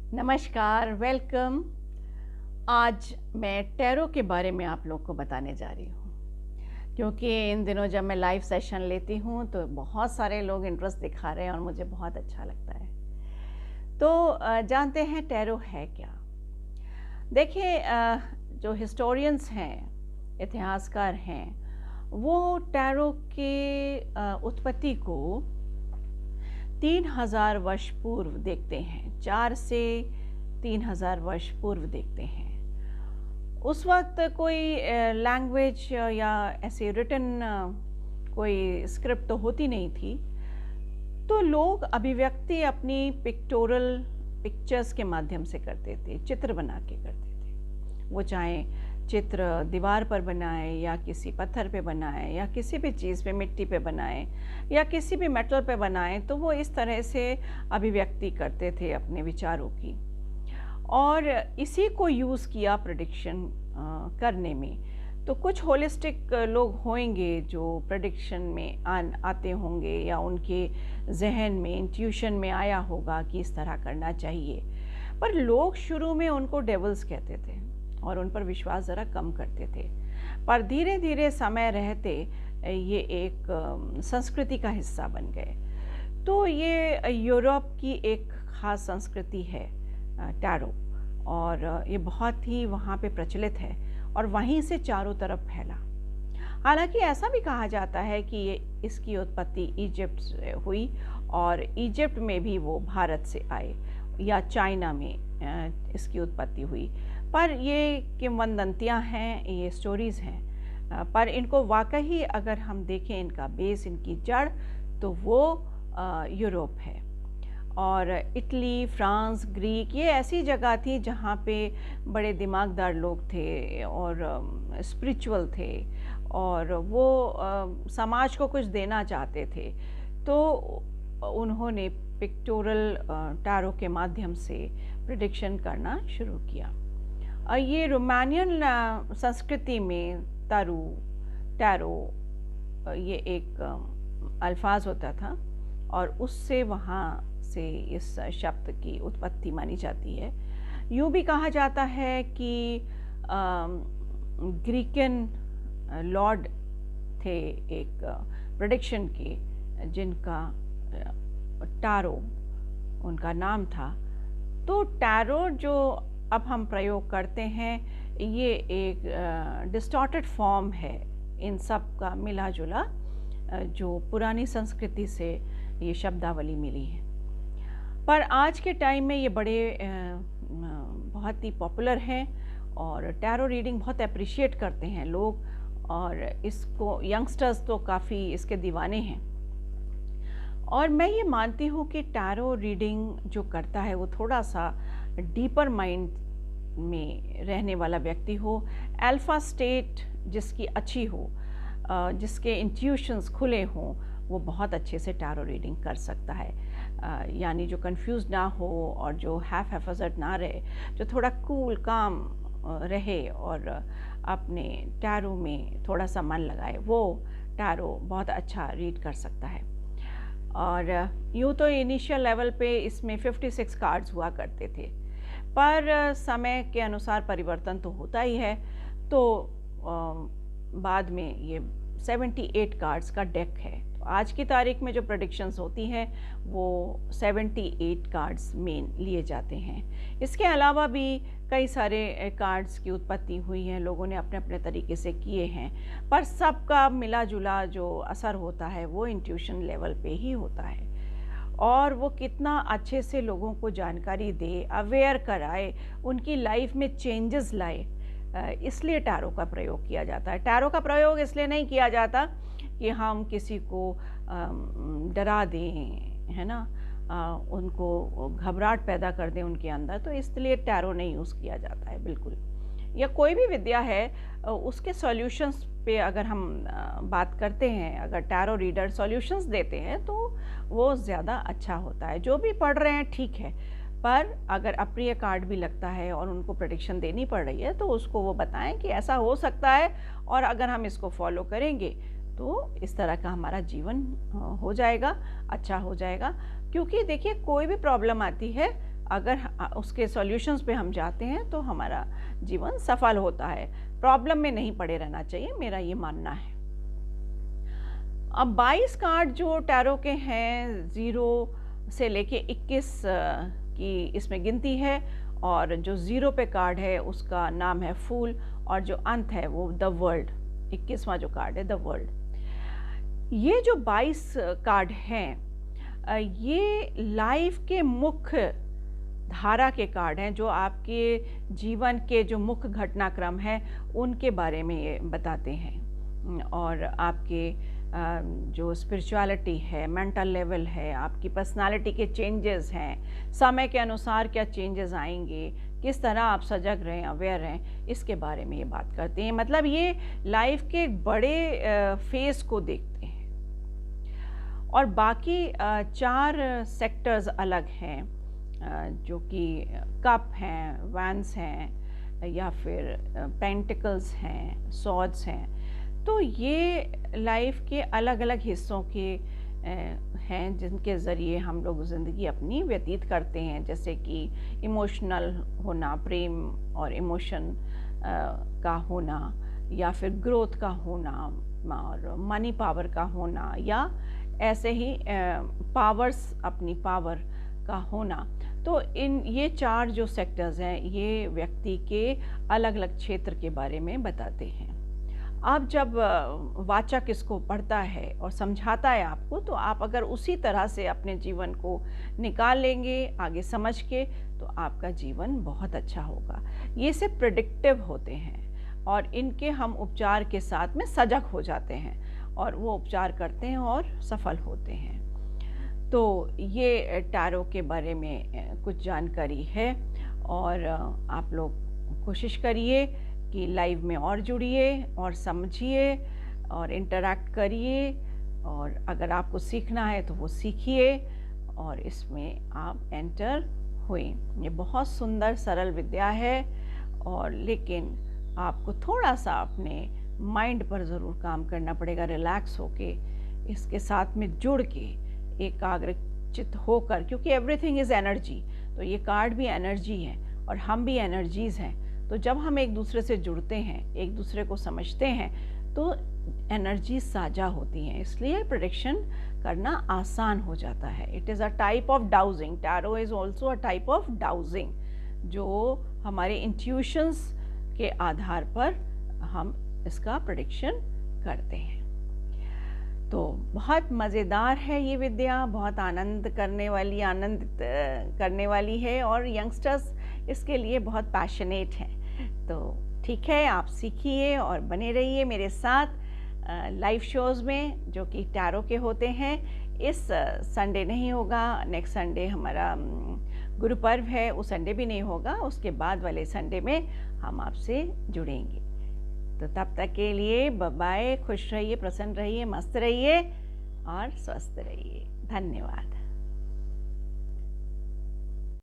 नमस्कार, वेलकम। आज मैं टैरो के बारे में आप लोग को बताने जा रही हूँ, क्योंकि इन दिनों जब मैं लाइव सेशन लेती हूँ तो बहुत सारे लोग इंटरेस्ट दिखा रहे हैं और मुझे बहुत अच्छा लगता है। तो जानते हैं टैरो है क्या? देखिए, जो हिस्टोरियंस हैं, इतिहासकार हैं, वो टैरो के उत्पत्ति को 3000 वर्ष पूर्व देखते हैं, 4 से 3000 वर्ष पूर्व देखते हैं। उस वक्त कोई लैंग्वेज या ऐसे रिटन कोई स्क्रिप्ट तो होती नहीं थी, तो लोग अभिव्यक्ति अपनी पिक्टोरल पिक्चर्स के माध्यम से करते थे, चित्र बना के करते थे। वो चाहे चित्र दीवार पर बनाए या किसी पत्थर पे बनाए या किसी भी चीज़ पे, मिट्टी पे बनाए या किसी भी मेटल पे बनाए, तो वो इस तरह से अभिव्यक्ति करते थे अपने विचारों की, और इसी को यूज़ किया प्रेडिक्शन करने में। तो कुछ होलिस्टिक लोग होंगे जो प्रेडिक्शन में आते होंगे या उनके जहन में, इंट्यूशन में आया होगा कि इस तरह करना चाहिए, पर लोग शुरू में उनको डेविल्स कहते थे और उन पर विश्वास ज़रा कम करते थे। पर धीरे धीरे समय रहते ये एक संस्कृति का हिस्सा बन गए। तो ये यूरोप की एक ख़ास संस्कृति है टैरो, और ये बहुत ही वहाँ पे प्रचलित है और वहीं से चारों तरफ फैला। हालांकि ऐसा भी कहा जाता है कि ये इसकी उत्पत्ति इजिप्ट से हुई और इजिप्ट में भी वो भारत से आए या चाइना में इसकी उत्पत्ति हुई, पर ये किंवदंतियाँ हैं, ये स्टोरीज़ हैं, पर इनको वाकई अगर हम देखें, इनका बेस, इनकी जड़, तो वो यूरोप है। और इटली, फ्रांस, ग्रीक, ये ऐसी जगह थी जहाँ पे बड़े दिमागदार लोग थे और स्पिरिचुअल थे और वो समाज को कुछ देना चाहते थे। तो उन्होंने पिक्टोरल टैरो के माध्यम से प्रेडिक्शन करना शुरू किया। ये रोमानियन संस्कृति में टैरो ये एक अल्फाज होता था और उससे वहाँ से इस शब्द की उत्पत्ति मानी जाती है। यूँ भी कहा जाता है कि ग्रीकन लॉर्ड थे एक प्रेडिक्शन के, जिनका टैरो उनका नाम था। तो टैरो जो अब हम प्रयोग करते हैं, ये एक डिस्टॉर्टेड फॉर्म है इन सब का मिला जुला, जो पुरानी संस्कृति से ये शब्दावली मिली है। पर आज के टाइम में ये बड़े बहुत ही पॉपुलर हैं और टैरो रीडिंग बहुत अप्रिशिएट करते हैं लोग, और इसको यंगस्टर्स तो काफ़ी इसके दीवाने हैं। और मैं ये मानती हूँ कि टैरो रीडिंग जो करता है वो थोड़ा सा डीपर माइंड में रहने वाला व्यक्ति हो, अल्फा स्टेट जिसकी अच्छी हो, जिसके इंट्यूशंस खुले हों, वो बहुत अच्छे से टैरो रीडिंग कर सकता है। यानी जो कंफ्यूज ना हो और जो हैफर्ट ना रहे, जो थोड़ा कूल काम रहे और अपने टैरो में थोड़ा सा मन लगाए, वो टैरो बहुत अच्छा रीड कर सकता है। और यूँ तो इनिशियल लेवल पे इसमें 56 कार्ड्स हुआ करते थे, पर समय के अनुसार परिवर्तन तो होता ही है, तो बाद में ये 78 कार्ड्स का डेक है। तो आज की तारीख में जो प्रेडिक्शंस होती हैं वो 78 कार्ड्स मेन लिए जाते हैं। इसके अलावा भी कई सारे कार्ड्स की उत्पत्ति हुई है, लोगों ने अपने अपने तरीके से किए हैं, पर सबका मिला जुला जो असर होता है वो इंट्यूशन लेवल पे ही होता है। और वो कितना अच्छे से लोगों को जानकारी दे, अवेयर कराए, उनकी लाइफ में चेंजेस लाए, इसलिए टैरो का प्रयोग किया जाता है। टैरो का प्रयोग इसलिए नहीं किया जाता कि हम किसी को डरा दें, है ना, उनको घबराहट पैदा कर दें उनके अंदर, तो इसलिए टैरो नहीं यूज़ किया जाता है बिल्कुल। या कोई भी विद्या है, उसके सॉल्यूशंस पे अगर हम बात करते हैं, अगर टैरो रीडर सॉल्यूशंस देते हैं तो वो ज़्यादा अच्छा होता है। जो भी पढ़ रहे हैं ठीक है, पर अगर अप्रिय कार्ड भी लगता है और उनको प्रेडिक्शन देनी पड़ रही है तो उसको वो बताएं कि ऐसा हो सकता है और अगर हम इसको फॉलो करेंगे तो इस तरह का हमारा जीवन हो जाएगा, अच्छा हो जाएगा। क्योंकि देखिए, कोई भी प्रॉब्लम आती है अगर उसके सॉल्यूशंस पे हम जाते हैं तो हमारा जीवन सफल होता है। प्रॉब्लम में नहीं पड़े रहना चाहिए, मेरा ये मानना है। अब 22 कार्ड जो टैरो के हैं 0 से लेके 21 की इसमें गिनती है, और जो 0 पे कार्ड है उसका नाम है फूल, और जो अंत है वो द वर्ल्ड, 21वां जो कार्ड है द वर्ल्ड। ये जो 22 कार्ड हैं ये लाइफ के मुख्य धारा के कार्ड हैं, जो आपके जीवन के जो मुख्य घटनाक्रम हैं उनके बारे में ये बताते हैं, और आपके जो स्पिरिचुअलिटी है, मेंटल लेवल है, आपकी पर्सनालिटी के चेंजेस हैं, समय के अनुसार क्या चेंजेस आएंगे, किस तरह आप सजग रहें, अवेयर रहें, इसके बारे में ये बात करते हैं। मतलब ये लाइफ के बड़े फेस को देखते हैं। और बाकी 4 सेक्टर्स अलग हैं, जो कि कप हैं, वैंस हैं, या फिर पेंटिकल्स हैं, सॉर्ड्स हैं। तो ये लाइफ के अलग अलग हिस्सों के हैं जिनके ज़रिए हम लोग ज़िंदगी अपनी व्यतीत करते हैं, जैसे कि इमोशनल होना, प्रेम और इमोशन का होना, या फिर ग्रोथ का होना, और मनी पावर का होना, या ऐसे ही पावर्स, अपनी पावर का होना। तो ये 4 जो सेक्टर्स हैं ये व्यक्ति के अलग अलग क्षेत्र के बारे में बताते हैं। अब जब वाचक इसको पढ़ता है और समझाता है आपको, तो आप अगर उसी तरह से अपने जीवन को निकाल लेंगे आगे समझ के, तो आपका जीवन बहुत अच्छा होगा। ये सिर्फ प्रेडिक्टिव होते हैं और इनके हम उपचार के साथ में सजग हो जाते हैं, और वो उपचार करते हैं और सफल होते हैं। तो ये टैरो के बारे में कुछ जानकारी है, और आप लोग कोशिश करिए कि लाइव में और जुड़िए और समझिए और इंटरैक्ट करिए, और अगर आपको सीखना है तो वो सीखिए और इसमें आप एंटर हुए। ये बहुत सुंदर सरल विद्या है, और लेकिन आपको थोड़ा सा अपने माइंड पर ज़रूर काम करना पड़ेगा, रिलैक्स होके इसके साथ में जुड़ के एकाग्रचित होकर, क्योंकि एवरीथिंग इज़ एनर्जी। तो ये कार्ड भी एनर्जी है और हम भी एनर्जीज़ हैं। तो जब हम एक दूसरे से जुड़ते हैं, एक दूसरे को समझते हैं, तो एनर्जी साझा होती हैं, इसलिए प्रेडिक्शन करना आसान हो जाता है। It is a type of dowsing. Tarot is also a type of dowsing, जो हमारे इंट्यूशंस के आधार पर हम इसका प्रेडिक्शन करते हैं। तो बहुत मज़ेदार है ये विद्या, बहुत आनंदित करने वाली है, और यंगस्टर्स इसके लिए बहुत पैशनेट हैं। तो ठीक है, आप सीखिए और बने रहिए मेरे साथ लाइव शोज़ में, जो कि टैरो के होते हैं। इस संडे नहीं होगा, नेक्स्ट संडे हमारा गुरु पर्व है, उस संडे भी नहीं होगा, उसके बाद वाले संडे में हम आपसे जुड़ेंगे। तो तब तक के लिए बाय बाय, खुश रहिए, प्रसन्न रहिए, मस्त रहिए और स्वस्थ रहिए। धन्यवाद।